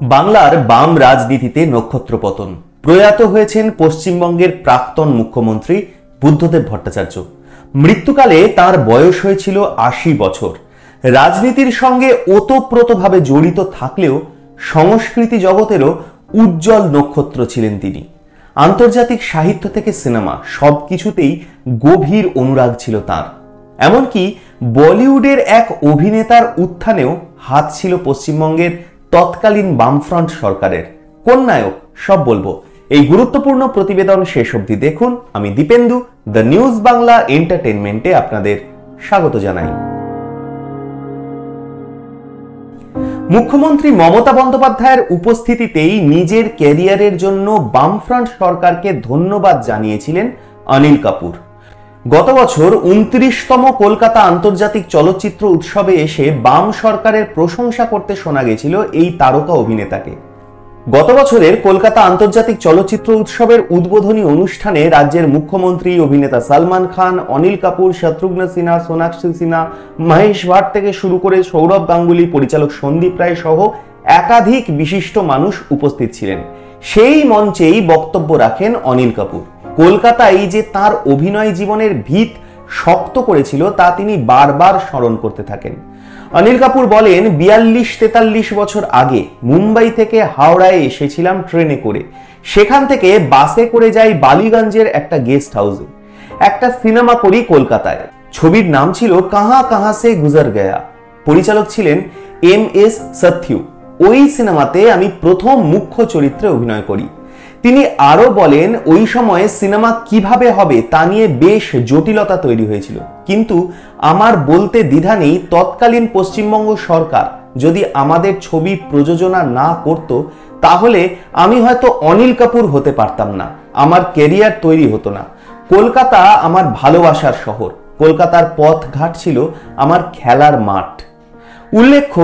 বাংলার বাম রাজনীতিতে নক্ষত্র পতন। প্রয়াত হয়েছেন পশ্চিমবঙ্গের প্রাক্তন মুখ্যমন্ত্রী বুদ্ধদেব ভট্টাচার্য। মৃত্যুকালে তার বয়স হয়েছিল ৮০ বছর। রাজনীতির সঙ্গে ওতপ্রোতভাবে জড়িত থাকলেও সংস্কৃতি জগতেরও উজ্জ্বল নক্ষত্র ছিলেন তিনি। আন্তর্জাতিক সাহিত্য থেকে সিনেমা সবকিছুতেই গভীর অনুরাগ ছিল তার। এমনকি বলিউডের এক অভিনেতার উত্থানেও হাত ছিল পশ্চিমবঙ্গের তৎকালীন বামফ্রন্ট সরকারের। কোন নায়ক সব বলবো এই গুরুত্বপূর্ণ প্রতিবেদন শেষ অবধি দেখুন। আমি দীপেন্দু, দ্য নিউজ বাংলা এন্টারটেইনমেন্টে আপনাদের স্বাগত জানাই। মুখ্যমন্ত্রী মমতা বন্দ্যোপাধ্যায়ের উপস্থিতিতেই নিজের ক্যারিয়ারের জন্য বামফ্রন্ট সরকারকে ধন্যবাদ জানিয়েছিলেন অনিল কাপুর। গত বছর ২৯তম কলকাতা আন্তর্জাতিক চলচ্চিত্র উৎসবে এসে বাম সরকারের প্রশংসা করতে শোনা গেছিল এই তারকা অভিনেতাকে। গত বছরের কলকাতা আন্তর্জাতিক চলচ্চিত্র উৎসবের উদ্বোধনী অনুষ্ঠানে রাজ্যের মুখ্যমন্ত্রী, অভিনেতা সালমান খান, অনিল কাপুর, শত্রুঘ্ন সিনহা, সোনাক্ষী সিনহা, মহেশ ভাট থেকে শুরু করে সৌরভ গাঙ্গুলি, পরিচালক সন্দীপ রায় সহ একাধিক বিশিষ্ট মানুষ উপস্থিত ছিলেন। সেই মঞ্চেই বক্তব্য রাখেন অনিল কাপুর। কলকাতায় যে তার অভিনয় জীবনের ভিত শক্ত করেছিল তা তিনি বারবার স্মরণ করতে থাকেন। অনিল কাপুর বলেন, ৪২-৪৩ বছর আগে মুম্বাই থেকে হাওড়ায় এসেছিলাম ট্রেনে করে। সেখান থেকে বাসে করে যাই বালিগঞ্জের একটা গেস্ট হাউসে। একটা সিনেমা করি কলকাতায়। ছবির নাম ছিল কাহা কাহা সে গুজর গয়া। পরিচালক ছিলেন MS সত্যু। ওই সিনেমাতে আমি প্রথম মুখ্য চরিত্রে অভিনয় করি। তিনি আরো বলেন, ওই সময়ে সিনেমা কিভাবে হবে তা নিয়ে বেশ জটিলতা তৈরি হয়েছিল, কিন্তু আমার বলতে দ্বিধা নেই, তৎকালীন পশ্চিমবঙ্গ সরকার যদি আমাদের ছবি প্রযোজনা না করত তাহলে আমি হয়তো অনিল কাপুর হতে পারতাম না, আমার ক্যারিয়ার তৈরি হতো না। কলকাতা আমার ভালোবাসার শহর, কলকাতার পথঘাট ছিল আমার খেলার মাঠ। উল্লেখ্য,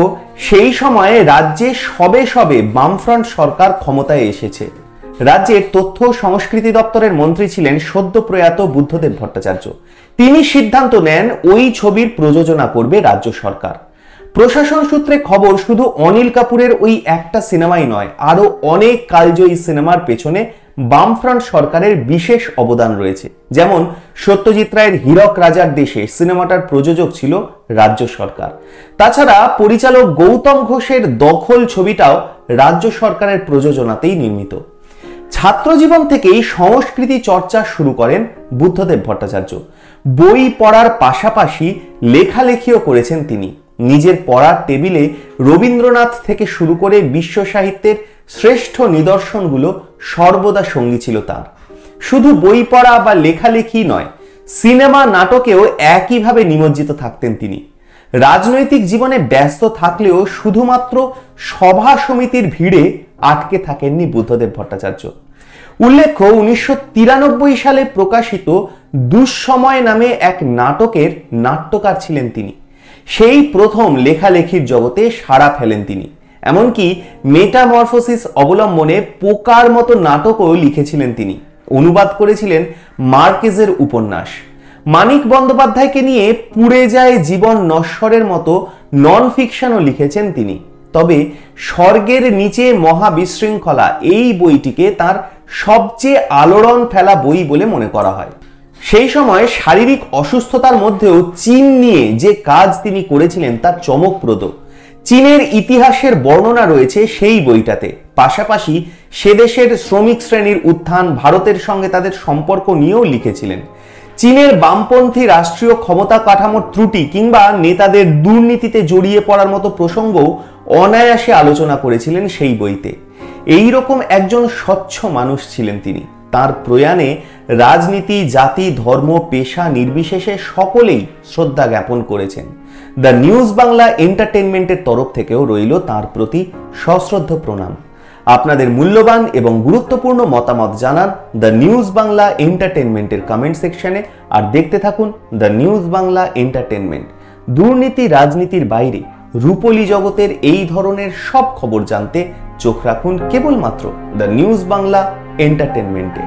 সেই সময়ে রাজ্যে সবে সবে বামফ্রন্ট সরকার ক্ষমতায় এসেছে। রাজ্যের তথ্য সংস্কৃতি দপ্তরের মন্ত্রী ছিলেন সদ্য প্রয়াত বুদ্ধদেব ভট্টাচার্য। তিনি সিদ্ধান্ত নেন ওই ছবির প্রযোজনা করবে রাজ্য সরকার। প্রশাসন সূত্রে খবর, শুধু অনিল কাপুরের ওই একটা সিনেমাই নয়, আরো অনেক কালজয়ী সিনেমার পেছনে বামফ্রন্ট সরকারের বিশেষ অবদান রয়েছে। যেমন সত্যজিৎ রায়ের হীরক রাজার দেশে সিনেমাটার প্রযোজক ছিল রাজ্য সরকার। তাছাড়া পরিচালক গৌতম ঘোষের দখল ছবিটাও রাজ্য সরকারের প্রযোজনাতেই নির্মিত। ছাত্র জীবন থেকেই সংস্কৃতি চর্চা শুরু করেন বুদ্ধদেব ভট্টাচার্য। বই পড়ার পাশাপাশি লেখালেখিও করেছেন তিনি। নিজের পড়ার টেবিলে রবীন্দ্রনাথ থেকে শুরু করে বিশ্ব সাহিত্যের শ্রেষ্ঠ নিদর্শনগুলো সর্বদা সঙ্গী ছিল তার। শুধু বই পড়া বা লেখালেখি নয়, সিনেমা নাটকেও একইভাবে নিমজ্জিত থাকতেন তিনি। রাজনৈতিক জীবনে ব্যস্ত থাকলেও শুধুমাত্র সভা সমিতির ভিড়ে আটকে থাকেননি বুদ্ধদেব ভট্টাচার্য। উল্লেখ্য, ১৯৯৩ সালে প্রকাশিত দুঃসময় নামে এক নাটকের নাট্যকার ছিলেন তিনি। সেই প্রথম লেখালেখির জগতে সাড়া ফেলেন তিনি। এমনকি মেটামরফোসিস অবলম্বনে পোকার মতো নাটকও লিখেছিলেন তিনি। অনুবাদ করেছিলেন মার্কেজের উপন্যাস। মানিক বন্দ্যোপাধ্যায়কে নিয়ে পুড়ে যায় জীবন নশ্বরের মতো নন ফিকশনও লিখেছেন তিনি। তবে স্বর্গের নিচে মহাবিশৃঙ্খলা এই বইটিকে তার সবচেয়ে আলোড়ন ফেলা বই বলে মনে করা হয়। সেই সময় শারীরিক অসুস্থতার মধ্যেও চীন নিয়ে যে কাজ তিনি করেছিলেন তা চমকপ্রদ। চীনের ইতিহাসের বর্ণনা রয়েছে সেই বইটাতে। পাশাপাশি সে দেশের শ্রমিক শ্রেণীর উত্থান, ভারতের সঙ্গে তাদের সম্পর্ক নিয়েও লিখেছিলেন। চীনের বামপন্থী রাষ্ট্রীয় ক্ষমতা কাঠামোর ত্রুটি কিংবা নেতাদের দুর্নীতিতে জড়িয়ে পড়ার মতো প্রসঙ্গও অনায়াসে আলোচনা করেছিলেন সেই বইতে। এই রকম একজন স্বচ্ছ মানুষ ছিলেন তিনি। তার প্রয়াণে রাজনীতি, জাতি, ধর্ম, পেশা নির্বিশেষে সকলেই শ্রদ্ধা জ্ঞাপন করেছেন। দ্য নিউজ বাংলা এন্টারটেইনমেন্টের তরফ থেকেও রইল তার প্রতি সশ্রদ্ধ প্রণাম। আপনাদের মূল্যবান এবং গুরুত্বপূর্ণ মতামত জানান দ্য নিউজ বাংলা এন্টারটেইনমেন্টের কমেন্ট সেকশনে। আর দেখতে থাকুন দ্য নিউজ বাংলা এন্টারটেইনমেন্ট। দুর্নীতি রাজনীতির বাইরে রূপলী জগতের এই ধরনের সব খবর জানতে চোখ রাখুন কেবলমাত্র দ্য নিউজ বাংলা এন্টারটেইনমেন্টে।